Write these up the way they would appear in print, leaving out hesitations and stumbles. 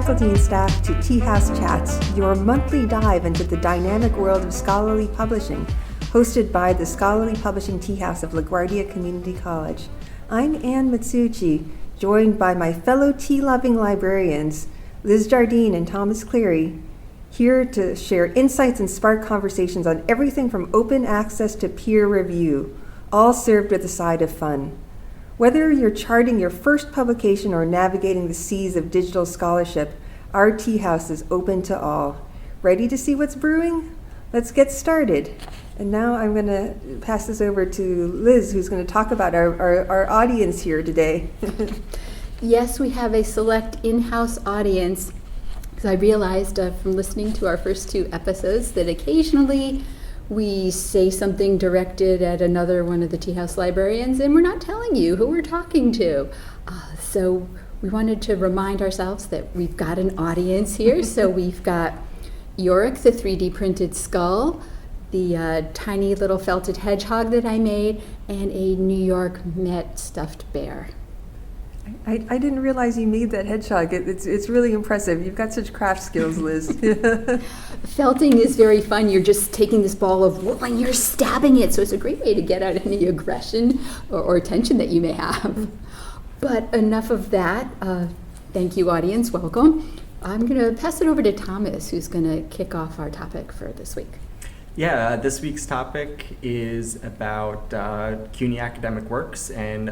faculty and staff to Tea House Chats, your monthly dive into the dynamic world of scholarly publishing, hosted by the Scholarly Publishing Tea House of LaGuardia Community College. I'm Ann Mitsuchi, joined by my fellow tea-loving librarians, Liz Jardine and Thomas Cleary, here to share insights and spark conversations on everything from open access to peer review, all served with a side of fun. Whether you're charting your first publication or navigating the seas of digital scholarship, our Tea House is open to all. Ready to see what's brewing? Let's get started. And now I'm going to pass this over to Liz, who's going to talk about our audience here today. Yes, we have a select in-house audience, because I realized from listening to our first two episodes that occasionally we say something directed at another one of the Tea House librarians, and we're not telling you who we're talking to. So we wanted to remind ourselves that we've got an audience here. So we've got Yorick, the 3D printed skull, the tiny little felted hedgehog that I made, and a New York Met stuffed bear. I didn't realize you made that hedgehog. It's really impressive. You've got such craft skills, Liz. Felting is very fun. You're just taking this ball of wool and you're stabbing it. So it's a great way to get out any aggression or tension that you may have. But enough of that. Thank you, audience. Welcome. I'm going to pass it over to Thomas, who's going to kick off our topic for this week. Yeah, this week's topic is about CUNY academic works and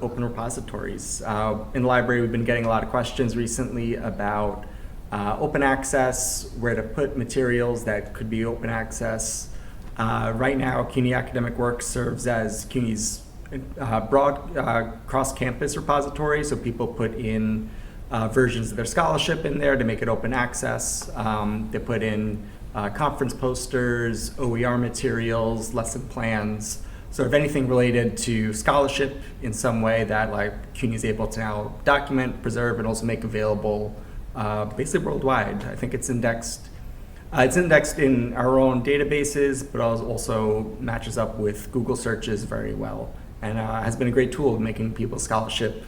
open repositories. In the library, we've been getting a lot of questions recently about open access, where to put materials that could be open access. Right now, CUNY academic works serves as CUNY's broad cross-campus repository, so people put in versions of their scholarship in there to make it open access. They put in conference posters, OER materials, lesson plans, sort of anything related to scholarship in some way that CUNY is able to now document, preserve, and also make available basically worldwide. I think it's indexed. It's indexed in our own databases, but also matches up with Google searches very well, and has been a great tool in making people's scholarship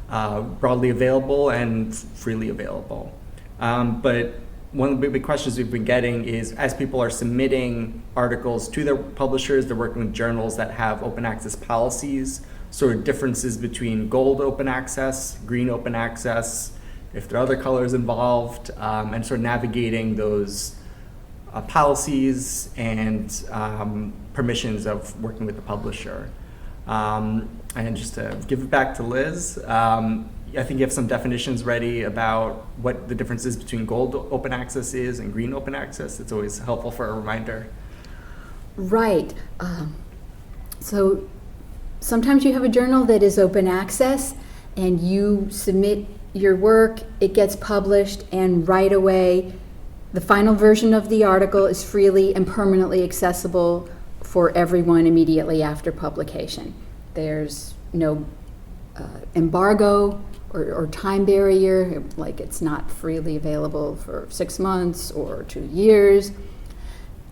broadly available and freely available. But one of the big questions we've been getting is, as people are submitting articles to their publishers, they're working with journals that have open access policies, sort of differences between gold open access, green open access, if there are other colors involved, and sort of navigating those policies and permissions of working with the publisher. And just to give it back to Liz, I think you have some definitions ready about what the differences between gold open access is and green open access. It's always helpful for a reminder. Right. So sometimes you have a journal that is open access and you submit your work, it gets published, and right away the final version of the article is freely and permanently accessible for everyone immediately after publication. There's no embargo or time barrier, like it's not freely available for 6 months or 2 years.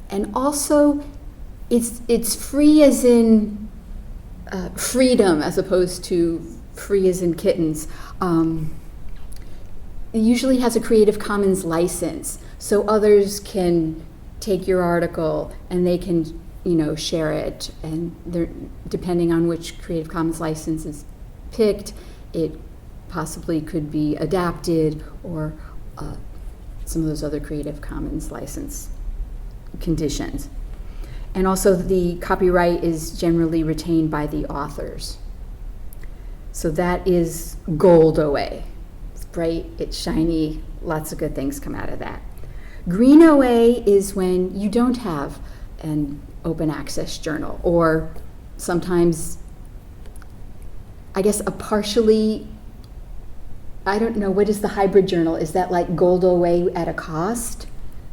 And also, it's free as in freedom, as opposed to free as in kittens. It usually has a Creative Commons license, so others can take your article and they can, share it. And depending on which Creative Commons license is picked, it possibly could be adapted, or some of those other Creative Commons license conditions. And also the copyright is generally retained by the authors. So that is gold OA. It's bright, it's shiny, lots of good things come out of that. Green OA is when you don't have an open access journal, or sometimes, I guess, a partially, I don't know, what is the hybrid journal? Is that like gold OA at a cost?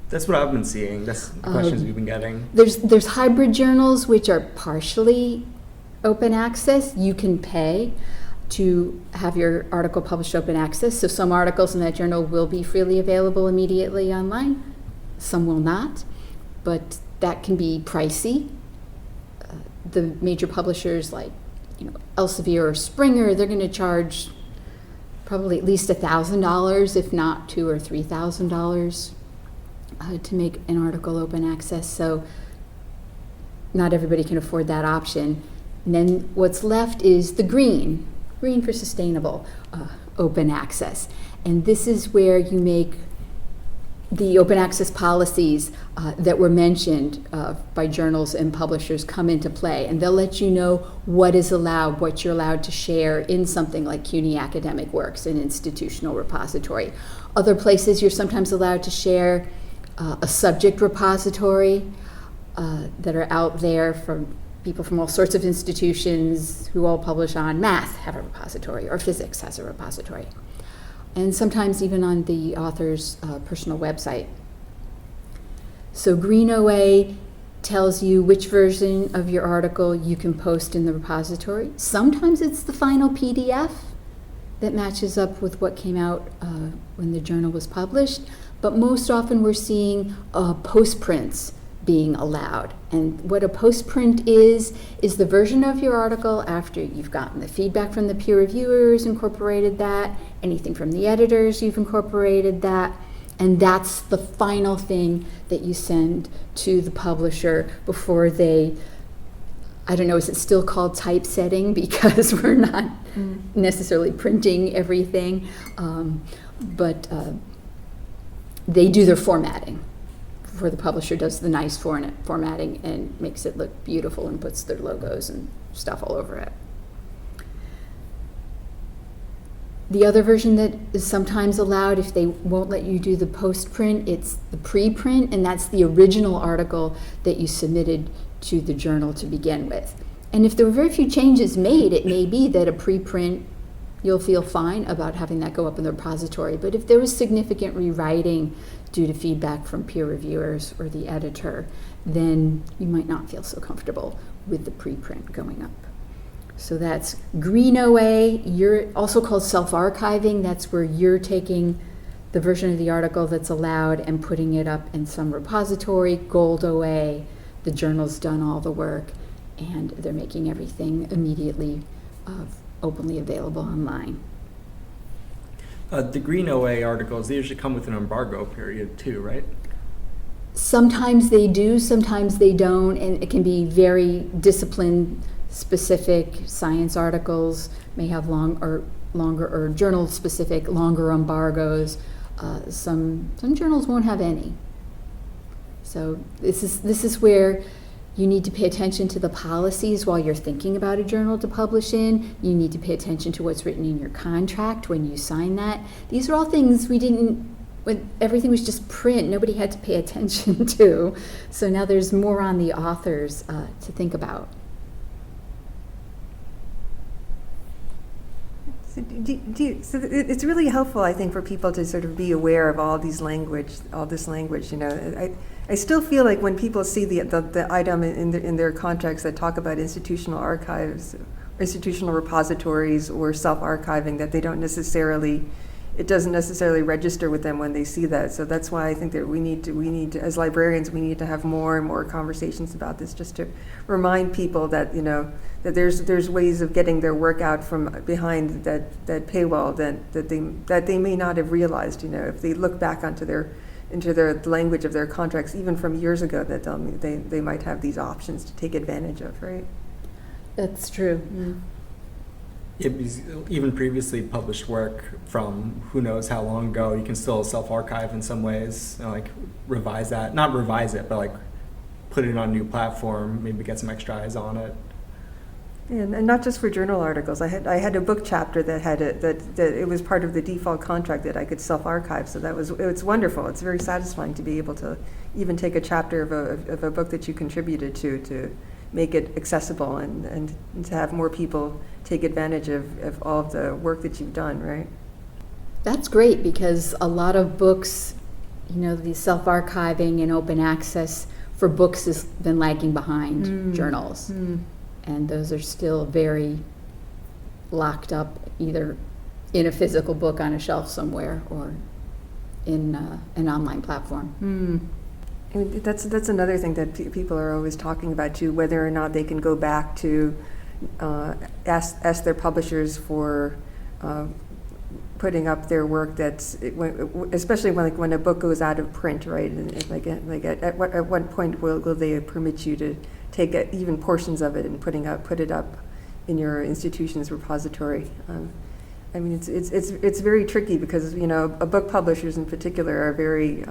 That's what I've been seeing. That's the questions we've been getting. There's hybrid journals which are partially open access. You can pay to have your article published open access. So some articles in that journal will be freely available immediately online. Some will not, but that can be pricey. The major publishers like Elsevier or Springer, they're going to charge probably at least $1,000, if not $2,000 or $3,000, to make an article open access. So not everybody can afford that option. And then what's left is the green for sustainable open access. And this is where you make the open access policies that were mentioned by journals and publishers come into play, and they'll let you know what is allowed, what you're allowed to share in something like CUNY Academic Works, an institutional repository. Other places you're sometimes allowed to share a subject repository that are out there from people from all sorts of institutions who all publish on math have a repository, or physics has a repository. And sometimes even on the author's personal website. So Green OA tells you which version of your article you can post in the repository. Sometimes it's the final PDF that matches up with what came out when the journal was published, but most often we're seeing postprints being allowed. And what a postprint is the version of your article after you've gotten the feedback from the peer reviewers, incorporated that, anything from the editors, you've incorporated that, and that's the final thing that you send to the publisher before they, I don't know, is it still called typesetting because we're not necessarily printing everything, but they do their formatting. Before the publisher does the nice formatting and makes it look beautiful and puts their logos and stuff all over it. The other version that is sometimes allowed, if they won't let you do the post-print, it's the pre-print, and that's the original article that you submitted to the journal to begin with. And if there were very few changes made, it may be that a pre-print, you'll feel fine about having that go up in the repository. But if there was significant rewriting due to feedback from peer reviewers or the editor, then you might not feel so comfortable with the preprint going up. So that's Green OA. You're also called self-archiving. That's where you're taking the version of the article that's allowed and putting it up in some repository. Gold OA, the journal's done all the work and they're making everything immediately openly available online. The Green OA articles, they usually come with an embargo period too, right? Sometimes they do, sometimes they don't, and it can be very discipline-specific. Science articles may have longer or journal-specific longer embargoes. Some journals won't have any. So this is where you need to pay attention to the policies while you're thinking about a journal to publish in. You need to pay attention to what's written in your contract when you sign that. These are all things when everything was just print, nobody had to pay attention to. So now there's more on the authors to think about. So it's really helpful, I think, for people to sort of be aware of all this language. You know, I still feel like when people see the item in their contracts that talk about institutional archives, institutional repositories, or self-archiving, that it doesn't necessarily register with them when they see that. So that's why I think that we need to, as librarians, we need to have more and more conversations about this, just to remind people that, you know, that there's ways of getting their work out from behind that paywall that they may not have realized. You know, if they look back into the language of their contracts, even from years ago, that they might have these options to take advantage of, right? That's true. Yeah, because even previously published work from who knows how long ago, you can still self-archive in some ways, you know, like revise that, not revise it, but like put it on a new platform, maybe get some extra eyes on it. And not just for journal articles. I had a book chapter that had that it was part of the default contract that I could self-archive. So it's wonderful. It's very satisfying to be able to even take a chapter of a book that you contributed to make it accessible and to have more people take advantage of all of the work that you've done, right? That's great, because a lot of books, you know, the self-archiving and open access for books has been lagging behind journals. And those are still very locked up, either in a physical book on a shelf somewhere or in an online platform. I mean, that's another thing that people are always talking about too, whether or not they can go back to ask their publishers for putting up their work especially when a book goes out of print, right? And at what point will they permit you to take even portions of it and put it up in your institution's repository? I mean, it's very tricky because, book publishers in particular are very,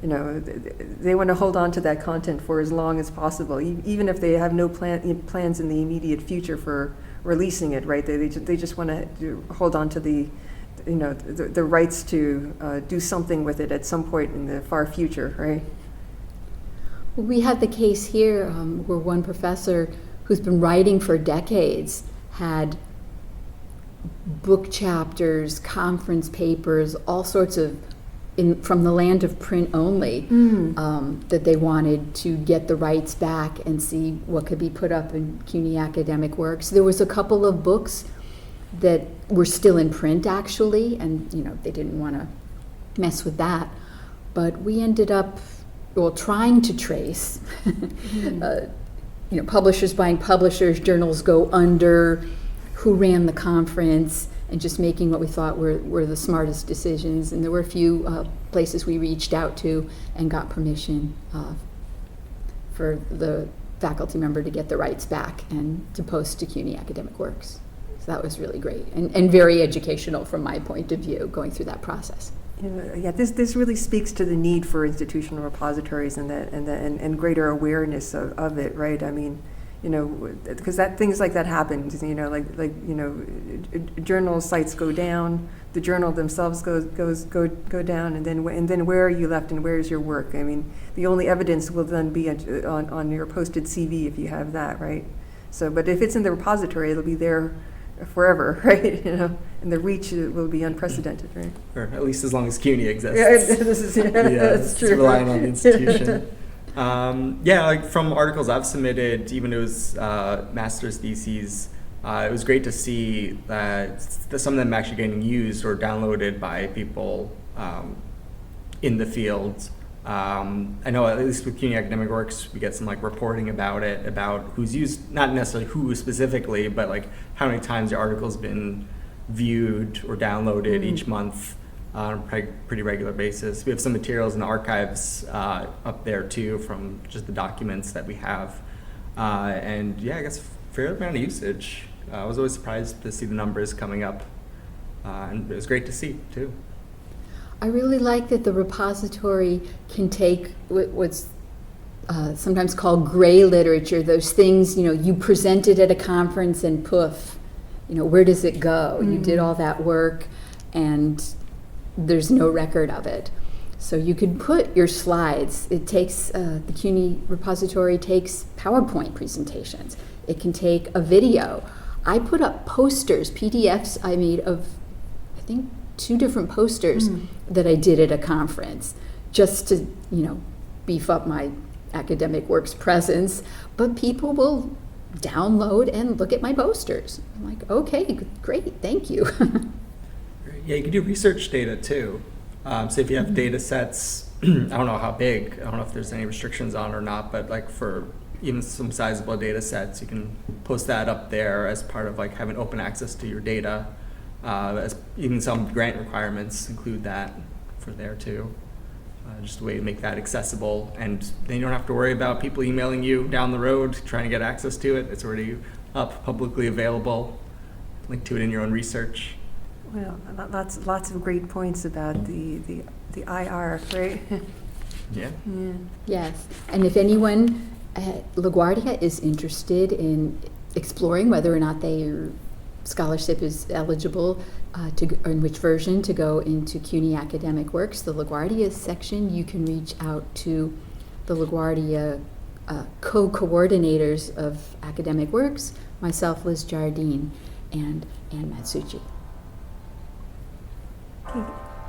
they want to hold on to that content for as long as possible, even if they have no plans in the immediate future for releasing it, right? They just want to hold on to the rights to do something with it at some point in the far future, right? Well, we had the case here where one professor who's been writing for decades had book chapters, conference papers, all sorts of from the land of print only, that they wanted to get the rights back and see what could be put up in CUNY academic works. There was a couple of books that were still in print actually, and they didn't want to mess with that. But we ended up, trying to trace, publishers buying publishers, journals go under, who ran the conference, and just making what we thought were the smartest decisions. And there were a few places we reached out to and got permission for the faculty member to get the rights back and to post to CUNY academic works. So that was really great and very educational from my point of view, going through that process. This really speaks to the need for institutional repositories and greater awareness of it, right? I mean, because things like that happen. Journal sites go down, the journal themselves go down, and then where are you left and where is your work? I mean, the only evidence will then be on your posted CV if you have that, right? So, but if it's in the repository, it'll be there forever, right? And the reach will be unprecedented, right? Or at least as long as CUNY exists. That's true. It's relying on the institution. From articles I've submitted, even it was master's theses, it was great to see that some of them actually getting used or downloaded by people in the field. I know at least with CUNY Academic Works, we get some reporting about it, about who's used, not necessarily who specifically, but how many times the article's been viewed or downloaded each month on a pretty regular basis. We have some materials in the archives up there too from just the documents that we have. I guess fair amount of usage. I was always surprised to see the numbers coming up, and it was great to see too. I really like that the repository can take what's sometimes called gray literature, those things, you presented at a conference and poof, where does it go? You did all that work and there's no record of it. So you could put your slides. It takes, the CUNY repository takes PowerPoint presentations. It can take a video. I put up posters, PDFs I made of, I think, 2 different posters that I did at a conference just to, beef up my academic works presence. But people will download and look at my posters. I'm like, okay, great, thank you. Yeah, you can do research data too. So if you have data sets, I don't know how big, I don't know if there's any restrictions on or not, but for even some sizable data sets, you can post that up there as part of having open access to your data. As even some grant requirements include that for there too. Just a way to make that accessible, and then you don't have to worry about people emailing you down the road trying to get access to it. It's already up, publicly available. Link to it in your own research. Well, lots of great points about the IR, right? Yeah. Yes, and if anyone at LaGuardia is interested in exploring whether or not their scholarship is eligible or in which version to go into CUNY academic works, the LaGuardia section, you can reach out to the LaGuardia co-coordinators of academic works, myself, Liz Jardine, and Ann Matsuchi. Okay.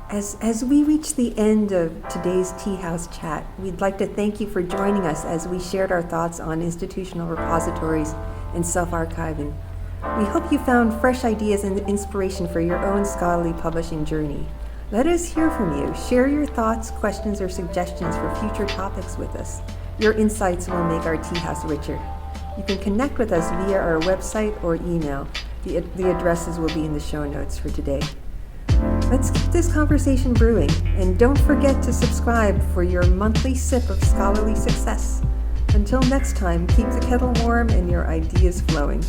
As we reach the end of today's Tea House chat, we'd like to thank you for joining us as we shared our thoughts on institutional repositories and self-archiving. We hope you found fresh ideas and inspiration for your own scholarly publishing journey. Let us hear from you. Share your thoughts, questions, or suggestions for future topics with us. Your insights will make our Tea House richer. You can connect with us via our website or email. The addresses will be in the show notes for today. Let's keep this conversation brewing, and don't forget to subscribe for your monthly sip of scholarly success. Until next time, keep the kettle warm and your ideas flowing.